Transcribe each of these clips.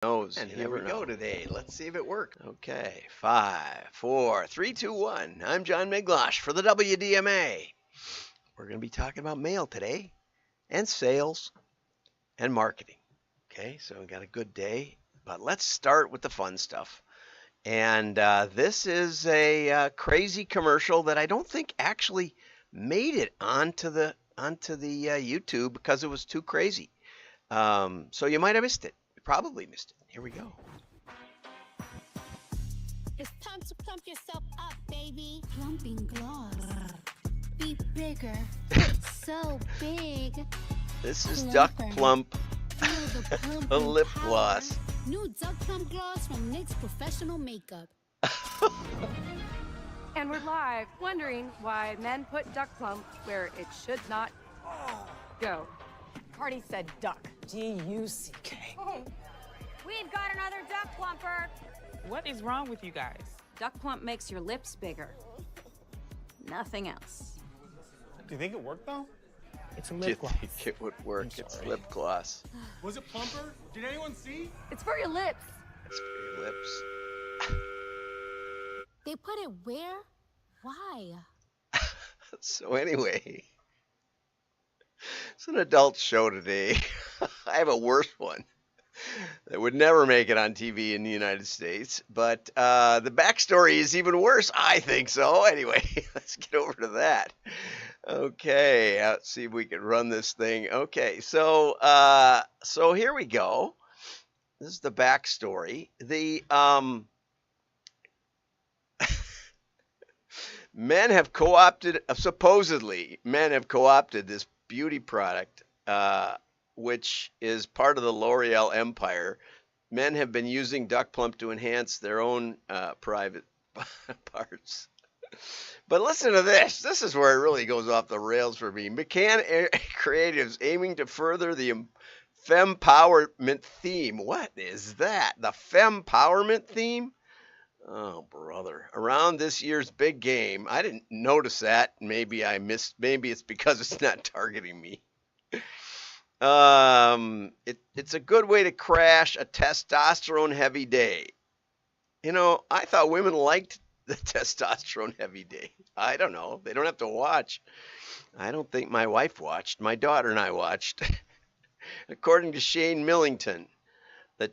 Knows. And here we go today. Let's see if it works. Okay, 5, 4, 3, 2, 1. I'm John Miglosh for the WDMA. We're going to be talking about mail today and sales and marketing. Okay, so we got a good day, but let's start with the fun stuff. And this is a crazy commercial that I don't think actually made it onto the YouTube because it was too crazy. So you might have missed it. You probably missed it. Here we go. It's time to plump yourself up, baby. Plumping gloss. Be bigger. So big. This is Duck Plump, a lip gloss. New Duck Plump gloss from NYX Professional Makeup. And we're live, wondering why men put Duck Plump where it should not go. Cardi said duck. D-U-C-K. We've got another Duck Plumper. What is wrong with you guys? Duck Plump makes your lips bigger. Nothing else. Do you think it worked though? It's a Do you lip gloss. think it would work? It's lip gloss. Was it plumper? Did anyone see? It's for your lips. It's for your lips. They put it where? Why? So anyway, it's an adult show today. I have a worse one that would never make it on TV in the United States, but the backstory is even worse. I think so. Anyway, let's get over to that. Okay, let's see if we can run this thing. Okay, so here we go. This is the backstory. The supposedly men have co-opted this beauty product, which is part of the L'Oreal empire. Men have been using Duck Plump to enhance their own private parts. But listen to this. This is where it really goes off the rails for me. McCann Creatives aiming to further the fempowerment theme. What is that? The fempowerment theme? Oh, brother. Around this year's big game. I didn't notice that. Maybe I missed. Maybe it's because it's not targeting me. It's a good way to crash a testosterone heavy day. You know, I thought women liked the testosterone heavy day. I don't know. They don't have to watch. I don't think my wife watched. My daughter and I watched. According to Shane Millington, the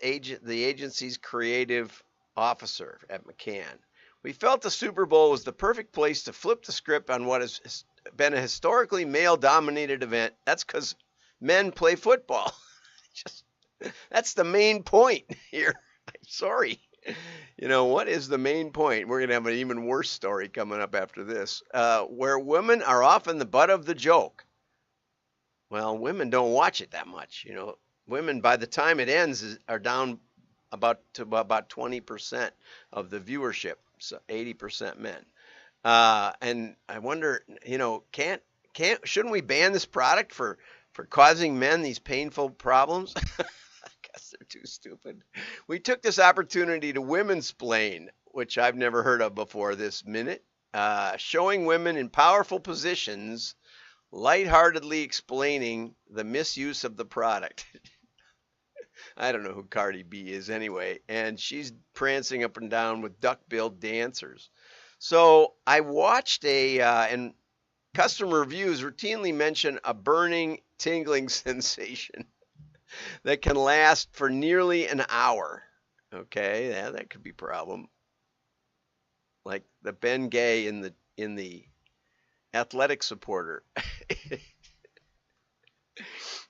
agency's creative officer at McCann, we felt the Super Bowl was the perfect place to flip the script on what has been a historically male-dominated event. That's because men play football. That's the main point here. I'm sorry. You know, what is the main point? We're going to have an even worse story coming up after this, where women are often the butt of the joke. Well, women don't watch it that much. You know, women, by the time it ends, are down about 20% of the viewership, so 80% men. And I wonder, you know, shouldn't we ban this product for causing men these painful problems? I guess they're too stupid. We took this opportunity to women-splain, which I've never heard of before this minute, showing women in powerful positions, lightheartedly explaining the misuse of the product. I don't know who Cardi B is anyway, and she's prancing up and down with duck-billed dancers. So I watched and customer reviews routinely mention a burning, tingling sensation that can last for nearly an hour. Okay, yeah, that could be a problem. Like the Ben Gay in the athletic supporter.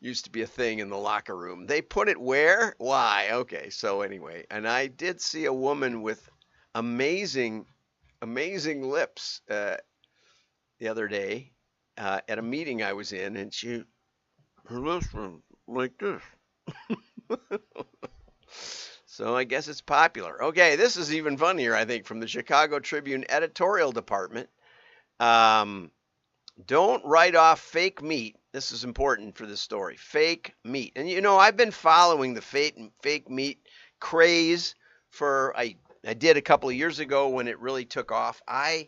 Used to be a thing in the locker room. They put it where? Why? Okay, so anyway, and I did see a woman with amazing lips the other day at a meeting I was in, and her lips were like this. So I guess it's popular. Okay, this is even funnier, I think, from the Chicago Tribune editorial department. Don't write off fake meat. This is important for this story. Fake meat. And you know, I've been following the fake meat craze I did a couple of years ago when it really took off. I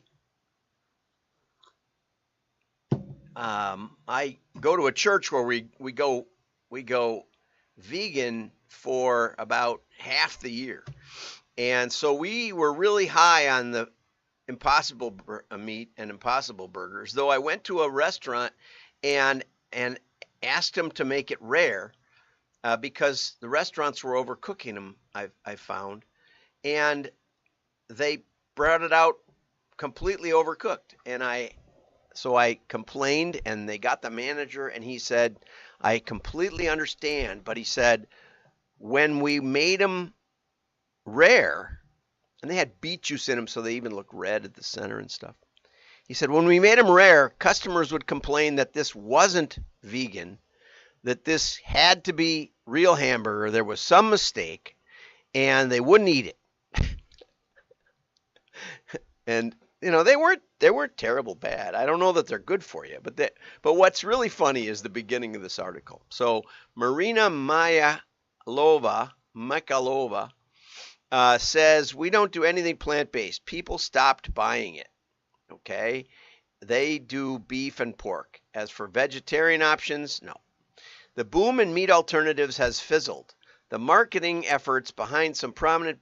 go to a church where we go vegan for about half the year. And so we were really high on the Impossible meat and Impossible burgers, though I went to a restaurant and asked them to make it rare because the restaurants were overcooking them, I found, and they brought it out completely overcooked. And so I complained, and they got the manager, and he said, I completely understand, but he said, when we made them rare, and they had beet juice in them, so they even look red at the center and stuff. He said, when we made them rare, customers would complain that this wasn't vegan, that this had to be real hamburger, there was some mistake, and they wouldn't eat it. And you know, they weren't terrible bad. I don't know that they're good for you, but what's really funny is the beginning of this article. So Marina Mikalova says, we don't do anything plant-based. People stopped buying it. Okay, they do beef and pork. As for vegetarian options, no. The boom in meat alternatives has fizzled. The marketing efforts behind some prominent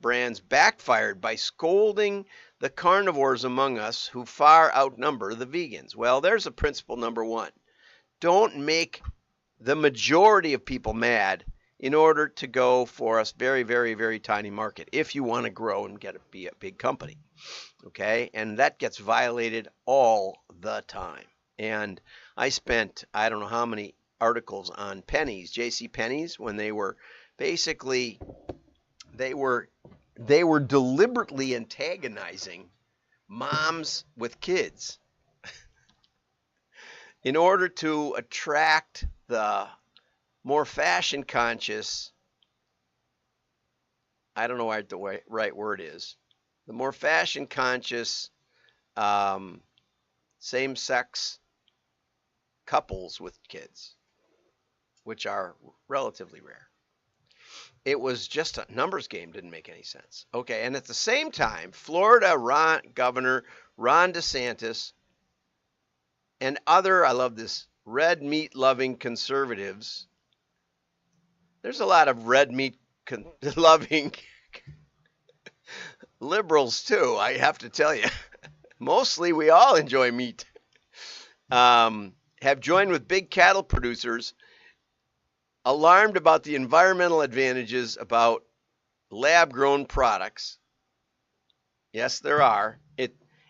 brands backfired by scolding the carnivores among us who far outnumber the vegans. Well, there's a principle number one. Don't make the majority of people mad in order to go for a very, very, very tiny market if you want to grow and be a big company. Okay? And that gets violated all the time. And I spent, I don't know how many articles on pennies, JC Penney's, when they were basically, they were deliberately antagonizing moms with kids in order to attract the more fashion conscious, I don't know what the right word is, the more fashion conscious same-sex couples with kids, which are relatively rare. It was just a numbers game, didn't make any sense. Okay, and at the same time, Florida Governor Ron DeSantis and other, I love this, red meat loving conservatives. There's a lot of red meat loving liberals too, I have to tell you. Mostly we all enjoy meat. Have joined with big cattle producers alarmed about the environmental advantages about lab-grown products. Yes, there are.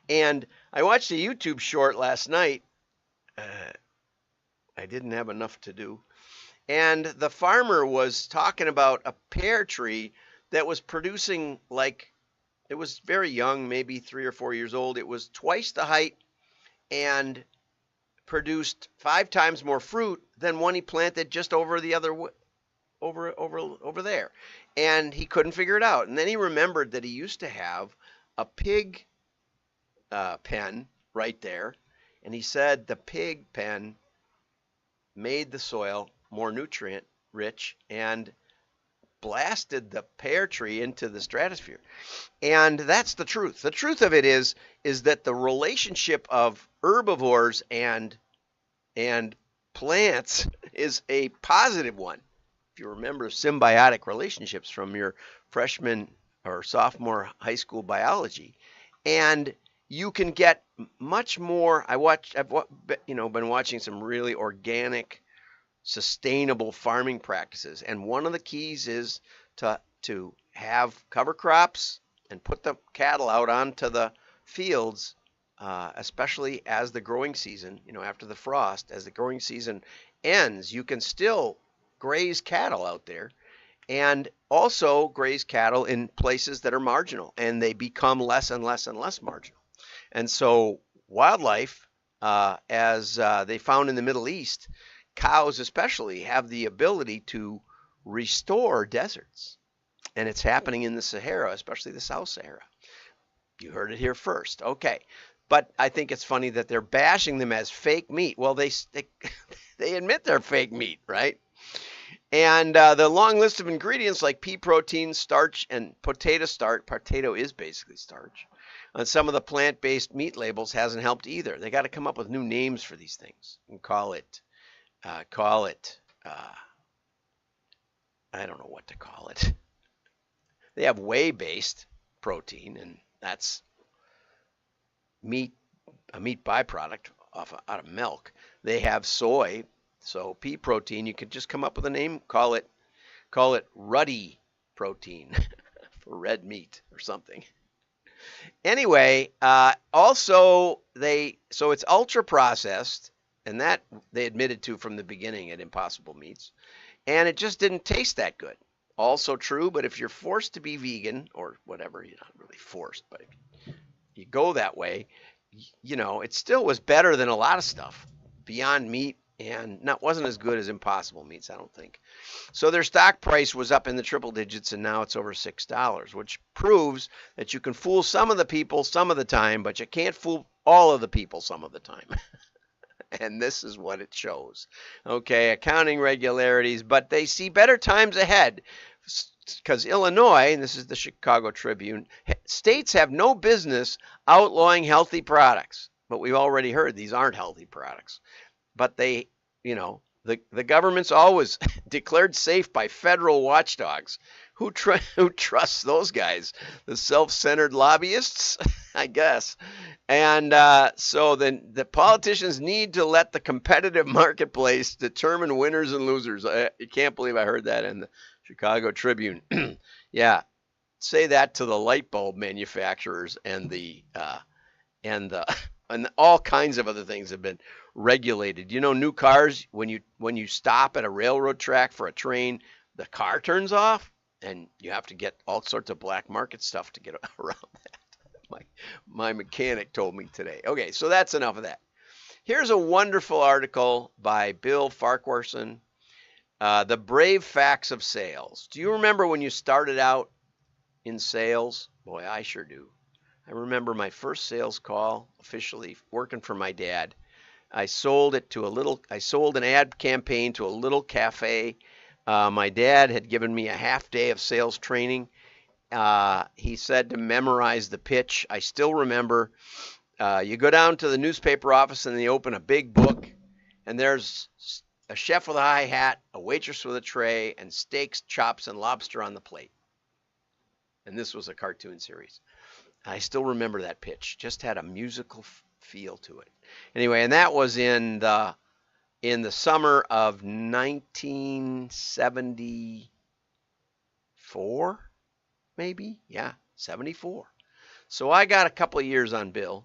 And I watched a YouTube short last night. I didn't have enough to do. And the farmer was talking about a pear tree that was producing, like, it was very young, maybe 3 or 4 years old. It was twice the height and produced 5 times more fruit than one he planted just over the other over there. And he couldn't figure it out. And then he remembered that he used to have a pig pen right there. And he said the pig pen made the soil more nutrient rich and blasted the pear tree into the stratosphere. And that's the truth. The truth of it is that the relationship of herbivores and plants is a positive one. If you remember symbiotic relationships from your freshman or sophomore high school biology, and you can get much more. I've been watching some really organic, sustainable farming practices, and one of the keys is to have cover crops and put the cattle out onto the fields, especially as the growing season, after the frost, as the growing season ends, you can still graze cattle out there, and also graze cattle in places that are marginal, and they become less and less and less marginal. And so wildlife, as they found in the Middle East, cows especially have the ability to restore deserts. And it's happening in the Sahara, especially the South Sahara. You heard it here first. Okay. But I think it's funny that they're bashing them as fake meat. Well, they admit they're fake meat, right? And the long list of ingredients like pea protein, starch, and potato starch. Potato is basically starch. On some of the plant-based meat labels hasn't helped either. They got to come up with new names for these things and call it I don't know what to call it. They have whey-based protein, and that's meat, a meat byproduct out of milk. They have soy, so pea protein. You could just come up with a name, call it ruddy protein for red meat or something. Anyway, also so it's ultra processed, and that they admitted to from the beginning at Impossible Meats, and it just didn't taste that good. Also true, but if you're forced to be vegan or whatever, you're not really forced, but if you go that way, you know, it still was better than a lot of stuff, Beyond Meat, and wasn't as good as Impossible Meats, I don't think. So their stock price was up in the triple digits, and now it's over $6, which proves that you can fool some of the people some of the time, but you can't fool all of the people some of the time. And this is what it shows. Okay, accounting regularities, but they see better times ahead because Illinois, and this is the Chicago Tribune, states have no business outlawing healthy products. But we've already heard these aren't healthy products. But they, you know, the government's always declared safe by federal watchdogs. Who trusts those guys? The self-centered lobbyists, I guess. And so then the politicians need to let the competitive marketplace determine winners and losers. I can't believe I heard that in the Chicago Tribune. Yeah, say that to the light bulb manufacturers and and all kinds of other things have been regulated. You know, new cars, when you stop at a railroad track for a train, the car turns off, and you have to get all sorts of black market stuff to get around that. My mechanic told me today. Okay, so that's enough of that. Here's a wonderful article by Bill Farquharson, The Brave Facts of Sales. Do you remember when you started out in sales? Boy, I sure do. I remember my first sales call, officially working for my dad. I sold an ad campaign to a little cafe. My dad had given me a half day of sales training. He said to memorize the pitch. I still remember, you go down to the newspaper office and they open a big book, and there's a chef with a high hat, a waitress with a tray, and steaks, chops, and lobster on the plate. And this was a cartoon series. I still remember that pitch. Just had a musical feel to it. Anyway, and that was in the summer of 1974, maybe? Yeah, 74. So I got a couple of years on Bill.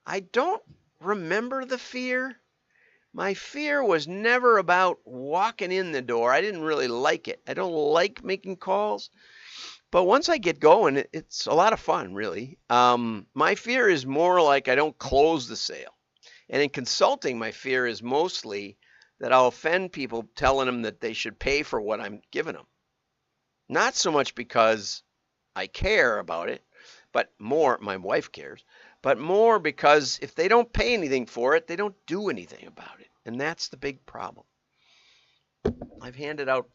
I don't remember the fear. My fear was never about walking in the door. I didn't really like it. I don't like making calls. But once I get going, it's a lot of fun, really. My fear is more like I don't close the sale. And in consulting, my fear is mostly that I'll offend people telling them that they should pay for what I'm giving them. Not so much because I care about it, but more, my wife cares, but more because if they don't pay anything for it, they don't do anything about it. And that's the big problem. I've handed out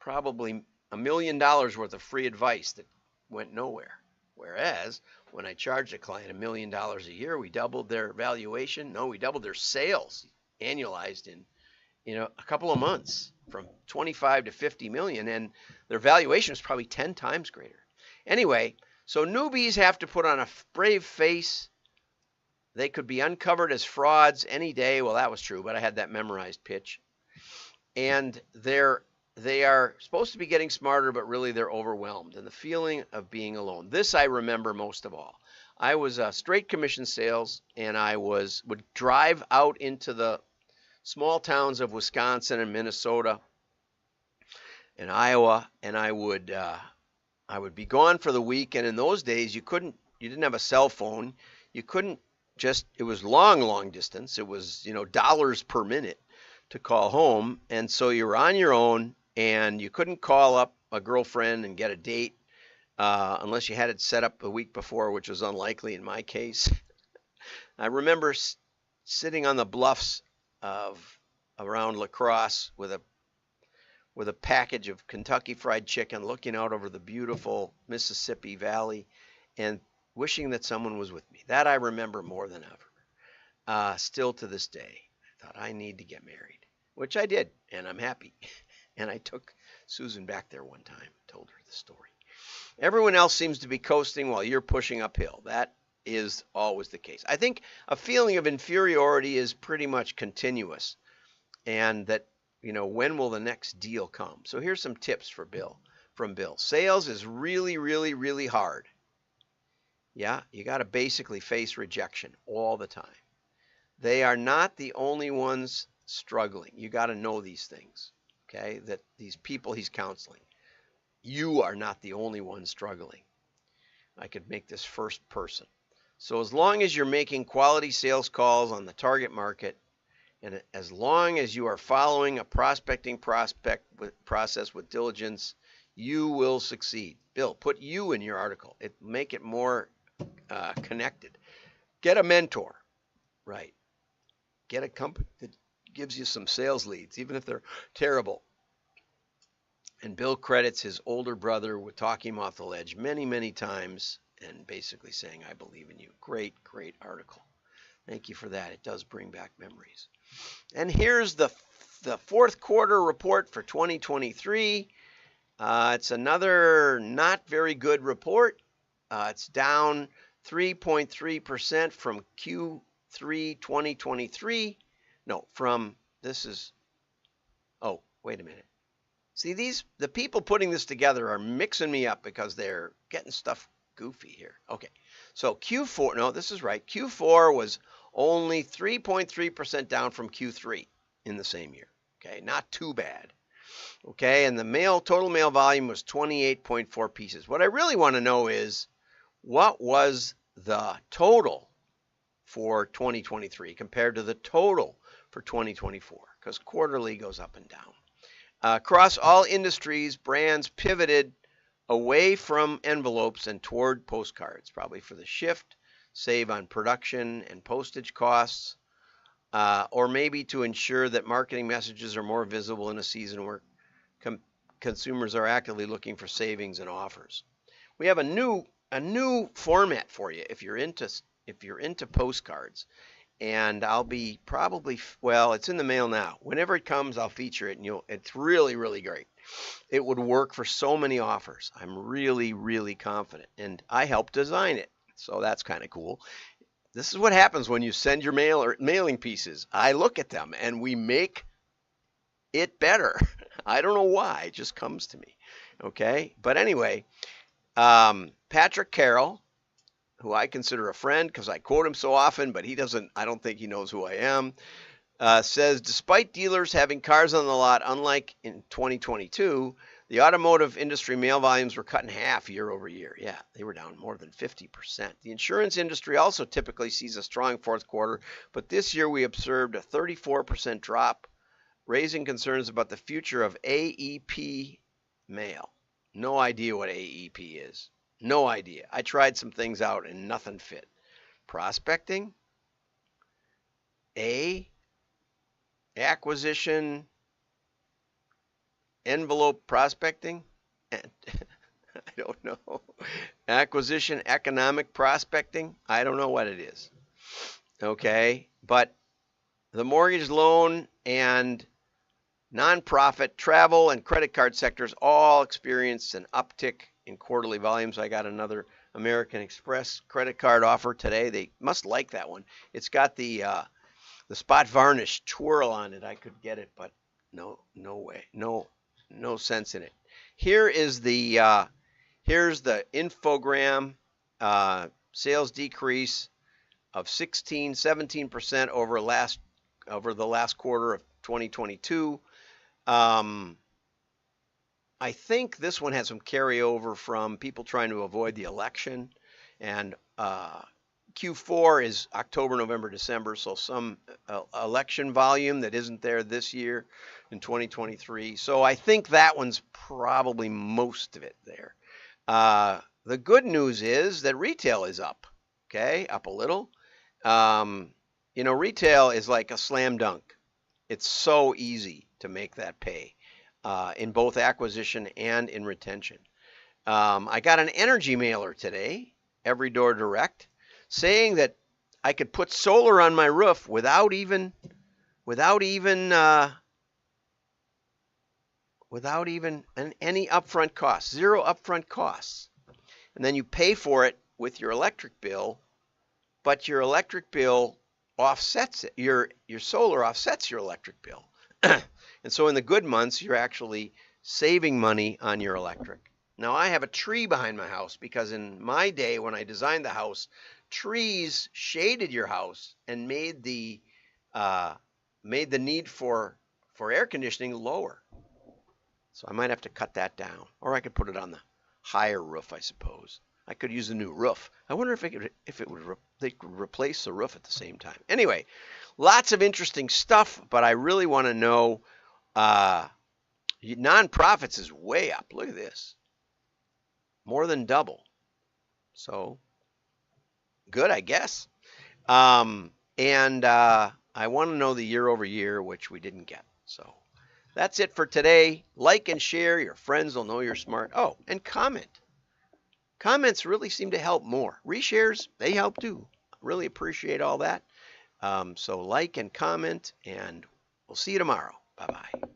probably $1 million worth of free advice that went nowhere. Whereas when I charged a client $1 million a year, we doubled their valuation. No, we doubled their sales annualized in a couple of months from 25 to 50 million, and their valuation is probably 10 times greater. Anyway, so newbies have to put on a brave face. They could be uncovered as frauds any day. Well, that was true, but I had that memorized pitch. And they are supposed to be getting smarter, but really they're overwhelmed. And the feeling of being alone. This I remember most of all. I was a straight commission sales, and I would drive out into the small towns of Wisconsin and Minnesota and Iowa, and I would be gone for the week. And in those days, you didn't have a cell phone. You couldn't it was long distance. It was, dollars per minute to call home. And so you were on your own, and you couldn't call up a girlfriend and get a date unless you had it set up a week before, which was unlikely in my case. I remember sitting on the bluffs around La Crosse with a package of Kentucky Fried Chicken, looking out over the beautiful Mississippi Valley and wishing that someone was with me. That I remember more than ever. Still to this day, I thought I need to get married, which I did, and I'm happy. And I took Susan back there one time told her the story. Everyone else seems to be coasting while you're pushing uphill. That is always the case. I think a feeling of inferiority is pretty much continuous, and that, when will the next deal come? So here's some tips from Bill. Sales is really, really, really hard. Yeah, you got to basically face rejection all the time. They are not the only ones struggling. You got to know these things, okay? That these people he's counseling, you are not the only one struggling. I could make this first person. So as long as you're making quality sales calls on the target market, and as long as you are following a prospecting process with diligence, you will succeed. Bill, put you in your article. Make it more connected. Get a mentor, right? Get a company that gives you some sales leads, even if they're terrible. And Bill credits his older brother with talking him off the ledge many, many times and basically saying, I believe in you. Great, great article. Thank you for that. It does bring back memories. And here's the fourth quarter report for 2023. It's another not very good report. It's down 3.3% from Q3 2023. No, oh, wait a minute. See, the people putting this together are mixing me up because they're getting stuff goofy here. Okay, so Q4, no, this is right. Q4 was only 3.3% down from Q3 in the same year. Okay, not too bad. Okay, and the total mail volume was 28.4 pieces. What I really want to know is, what was the total for 2023 compared to the total for 2024? Because quarterly goes up and down. Across all industries, brands pivoted away from envelopes and toward postcards, probably for the shift, save on production and postage costs, or maybe to ensure that marketing messages are more visible in a season where consumers are actively looking for savings and offers. We have a new format for you if you're into postcards, and I'll be it's in the mail now. Whenever it comes, I'll feature it, and it's really, really great. It would work for so many offers. I'm really, really confident, and I helped design it, so that's kind of cool. This is what happens when you send your mailing pieces. I look at them, and we make it better. I don't know why. It just comes to me. Okay? But anyway, Patrick Carroll, who I consider a friend because I quote him so often, but I don't think he knows who I am, says, despite dealers having cars on the lot, unlike in 2022, the automotive industry mail volumes were cut in half year over year. Yeah, they were down more than 50%. The insurance industry also typically sees a strong fourth quarter, but this year we observed a 34% drop, raising concerns about the future of AEP mail. No idea what AEP is. No idea. I tried some things out and nothing fit. Prospecting? Acquisition? Envelope prospecting? I don't know. Acquisition, economic prospecting? I don't know what it is. Okay, but the mortgage loan and nonprofit, travel, and credit card sectors all experienced an uptick in quarterly volumes. I got another American Express credit card offer today. They must like that one. It's got the spot varnish twirl on it. I could get it, but no way. No sense in it. Here's the infogram. Sales decrease of 17% over the last quarter of 2022. I think this one has some carryover from people trying to avoid the election, and Q4 is October, November, December, so some election volume that isn't there this year in 2023. So I think that one's probably most of it there. The good news is that retail is up, okay, up a little. Retail is like a slam dunk. It's so easy to make that pay. In both acquisition and in retention. I got an energy mailer today, Every Door Direct, saying that I could put solar on my roof without even without even any upfront costs, 0 upfront costs. And then you pay for it with your electric bill, but your electric bill offsets it. Your solar offsets your electric bill. And so in the good months, you're actually saving money on your electric. Now I have a tree behind my house because in my day when I designed the house, trees shaded your house and made the need for air conditioning lower. So I might have to cut that down, or I could put it on the higher roof, I suppose. I could use a new roof. I wonder if they could replace the roof at the same time. Anyway, lots of interesting stuff, but I really want to know. Nonprofits is way up. Look at this, more than double. So good, I guess. And I want to know the year over year, which we didn't get. So that's it for today. Like and share. Your friends will know you're smart. Oh, and comment. Comments really seem to help more. Reshares, they help too. Really appreciate all that. So like and comment, and we'll see you tomorrow. Bye-bye.